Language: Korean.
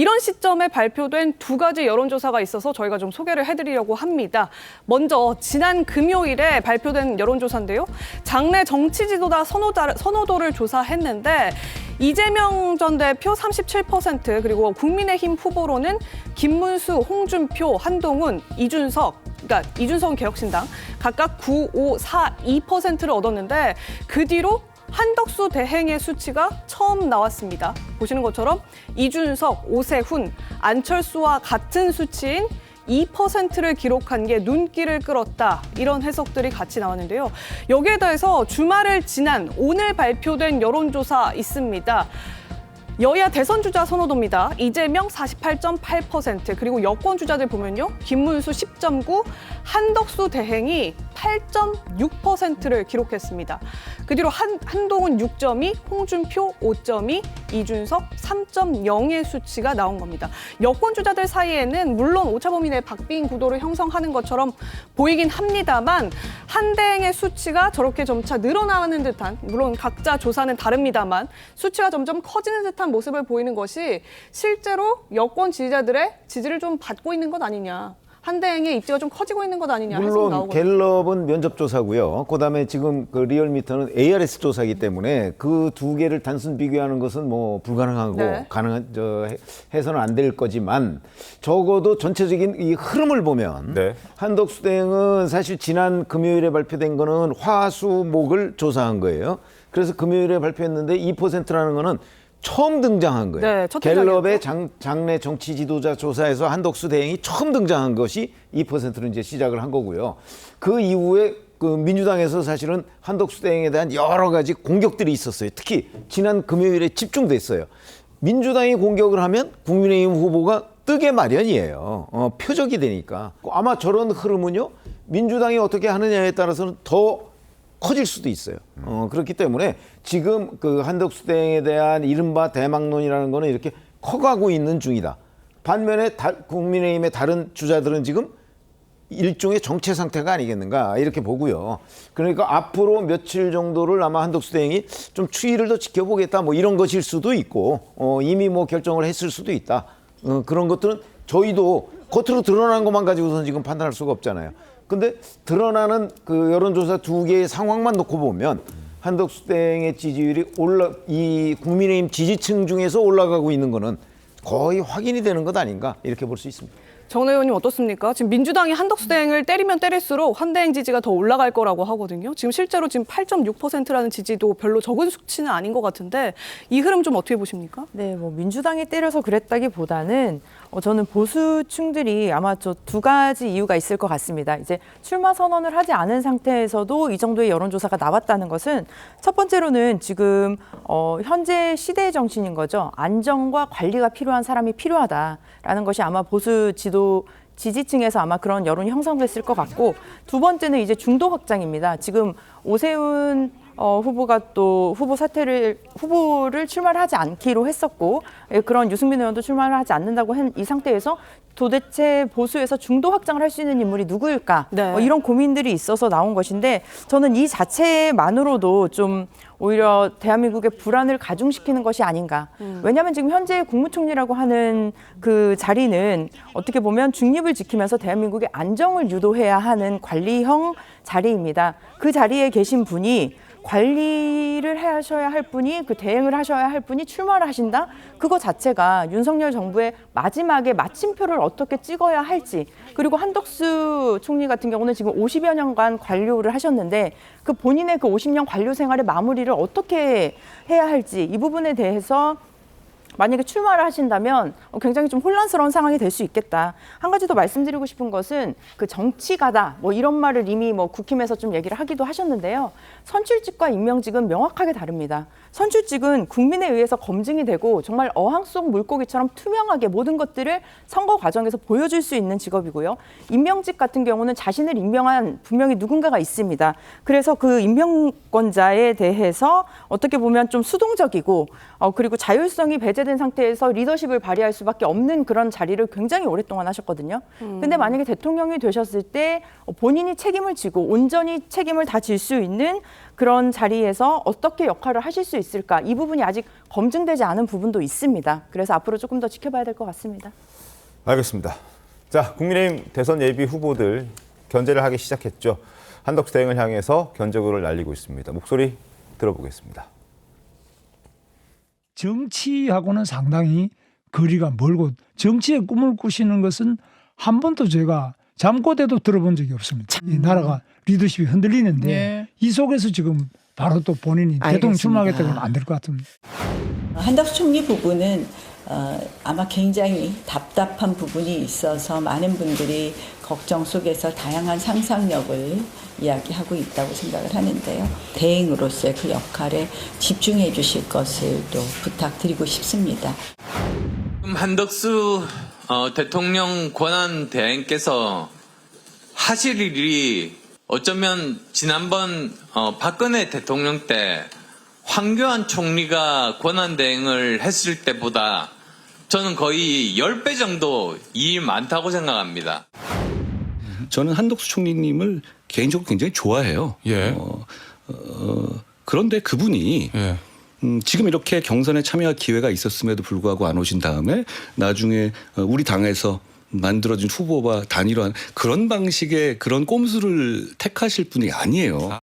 이런 시점에 발표된 두 가지 여론조사가 있어서 저희가 좀 소개를 해드리려고 합니다. 먼저 지난 금요일에 발표된 여론조사인데요. 장내 정치 지도자 선호도를 조사했는데 이재명 전 대표 37%, 그리고 국민의힘 후보로는 김문수, 홍준표, 한동훈, 이준석 개혁신당 각각 9, 5, 4, 2%를 얻었는데 그 뒤로 한덕수 대행의 수치가 처음 나왔습니다. 보시는 것처럼 이준석, 오세훈, 안철수와 같은 수치인 2%를 기록한 게 눈길을 끌었다. 이런 해석들이 같이 나왔는데요. 여기에 더해서 주말을 지난 오늘 발표된 여론조사 있습니다. 여야 대선 주자 선호도입니다. 이재명 48.8%, 그리고 여권 주자들 보면요. 김문수 10.9, 한덕수 대행이 8.6%를 기록했습니다. 그 뒤로 한동훈 6.2, 홍준표 5.2, 이준석 3.0의 수치가 나온 겁니다. 여권 주자들 사이에는 물론 오차범위 내 박빙 구도를 형성하는 것처럼 보이긴 합니다만 한 대행의 수치가 저렇게 점차 늘어나는 듯한, 물론 각자 조사는 다릅니다만 수치가 점점 커지는 듯한 모습을 보이는 것이 실제로 여권 지지자들의 지지를 좀 받고 있는 것 아니냐. 한 대행의 입지가 좀 커지고 있는 것 아니냐 해석이 물론 나오거든요. 갤럽은 면접조사고요. 그다음에 지금 그 리얼미터는 ARS 조사이기 때문에 그 두 개를 단순 비교하는 것은 뭐 불가능하고 네. 해서는 안 될 거지만 적어도 전체적인 이 흐름을 보면 네. 한덕수 대행은 사실 지난 금요일에 발표된 거는 화수목을 조사한 거예요. 그래서 금요일에 발표했는데 2%라는 거는 처음 등장한 거예요. 네, 첫 갤럽의 장내 정치 지도자 조사에서 한덕수 대행이 처음 등장한 것이 2%로 이제 시작을 한 거고요. 그 이후에 그 민주당에서 사실은 한덕수 대행에 대한 여러 가지 공격들이 있었어요. 특히 지난 금요일에 집중됐어요. 민주당이 공격을 하면 국민의힘 후보가 뜨게 마련이에요. 표적이 되니까. 아마 저런 흐름은요. 민주당이 어떻게 하느냐에 따라서는 더 커질 수도 있어요. 그렇기 때문에 지금 그 한덕수 대행에 대한 이른바 대망론이라는 거는 이렇게 커가고 있는 중이다. 반면에 국민의힘의 다른 주자들은 지금 일종의 정체 상태가 아니겠는가 이렇게 보고요. 그러니까 앞으로 며칠 정도를 아마 한덕수 대행이 좀 추이를 더 지켜보겠다 뭐 이런 것일 수도 있고 이미 뭐 결정을 했을 수도 있다. 그런 것들은 저희도 겉으로 드러난 것만 가지고서는 지금 판단할 수가 없잖아요. 근데 드러나는 그 여론조사 두 개의 상황만 놓고 보면 한덕수 대행의 지지율이 이 국민의힘 지지층 중에서 올라가고 있는 거는 거의 확인이 되는 것 아닌가 이렇게 볼 수 있습니다. 정 의원님 어떻습니까? 지금 민주당이 한덕수 대행을 때리면 때릴수록 한 대행 지지가 더 올라갈 거라고 하거든요. 지금 실제로 지금 8.6%라는 지지도 별로 적은 수치는 아닌 것 같은데 이 흐름 좀 어떻게 보십니까? 네, 뭐 민주당이 때려서 그랬다기보다는 저는 보수층들이 아마 저 두 가지 이유가 있을 것 같습니다. 이제 출마 선언을 하지 않은 상태에서도 이 정도의 여론조사가 나왔다는 것은 첫 번째로는 지금 현재 시대의 정신인 거죠. 안정과 관리가 필요한 사람이 필요하다라는 것이 아마 보수 지지층에서 아마 그런 여론이 형성됐을 것 같고, 두 번째는 이제 중도 확장입니다. 지금 오세훈 후보가 또 후보를 출마를 하지 않기로 했었고, 그런 유승민 의원도 출마를 하지 않는다고 한 이 상태에서 도대체 보수에서 중도 확장을 할 수 있는 인물이 누구일까? 네. 이런 고민들이 있어서 나온 것인데, 저는 이 자체만으로도 좀 오히려 대한민국의 불안을 가중시키는 것이 아닌가. 왜냐하면 지금 현재 국무총리라고 하는 그 자리는 어떻게 보면 중립을 지키면서 대한민국의 안정을 유도해야 하는 관리형 자리입니다. 그 자리에 계신 분이 관리를 하셔야 할 분이, 그 대행을 하셔야 할 분이 출마를 하신다? 그거 자체가 윤석열 정부의 마지막에 마침표를 어떻게 찍어야 할지, 그리고 한덕수 총리 같은 경우는 지금 50여 년간 관료를 하셨는데 그 본인의 그 50년 관료 생활의 마무리를 어떻게 해야 할지, 이 부분에 대해서 만약에 출마를 하신다면 굉장히 좀 혼란스러운 상황이 될 수 있겠다. 한 가지 더 말씀드리고 싶은 것은 그 정치가다 뭐 이런 말을 이미 뭐 국힘에서 좀 얘기를 하기도 하셨는데요. 선출직과 임명직은 명확하게 다릅니다. 선출직은 국민에 의해서 검증이 되고 정말 어항 속 물고기처럼 투명하게 모든 것들을 선거 과정에서 보여줄 수 있는 직업이고요. 임명직 같은 경우는 자신을 임명한 분명히 누군가가 있습니다. 그래서 그 임명권자에 대해서 어떻게 보면 좀 수동적이고 그리고 자율성이 배제 억제된 상태에서 리더십을 발휘할 수밖에 없는 그런 자리를 굉장히 오랫동안 하셨거든요. 근데 만약에 대통령이 되셨을 때 본인이 책임을 지고 온전히 책임을 다 질 수 있는 그런 자리에서 어떻게 역할을 하실 수 있을까? 이 부분이 아직 검증되지 않은 부분도 있습니다. 그래서 앞으로 조금 더 지켜봐야 될 것 같습니다. 알겠습니다. 자, 국민의힘 대선 예비 후보들 견제를 하기 시작했죠. 한덕수 대행을 향해서 견제구를 날리고 있습니다. 목소리 들어보겠습니다. 정치하고는 상당히 거리가 멀고 정치의 꿈을 꾸시는 것은 한 번도 제가 잠꼬대도 들어본 적이 없습니다. 이 나라가 리더십이 흔들리는데 네. 이 속에서 지금 바로 또 본인이 대통령 출마하겠다고 하면 안 될 것 같습니다. 한덕수 총리 부분은 아마 굉장히 답답한 부분이 있어서 많은 분들이 걱정 속에서 다양한 상상력을 이야기하고 있다고 생각을 하는데요. 대행으로서의 그 역할에 집중해 주실 것을 또 부탁드리고 싶습니다. 한덕수 대통령 권한 대행께서 하실 일이 어쩌면 지난번 박근혜 대통령 때 황교안 총리가 권한 대행을 했을 때보다 저는 거의 10배 정도 일 많다고 생각합니다. 저는 한덕수 총리님을 개인적으로 굉장히 좋아해요. 예. 그런데 그분이 예. 지금 이렇게 경선에 참여할 기회가 있었음에도 불구하고 안 오신 다음에 나중에 우리 당에서 만들어진 후보와 단일화한 그런 방식의 그런 꼼수를 택하실 분이 아니에요.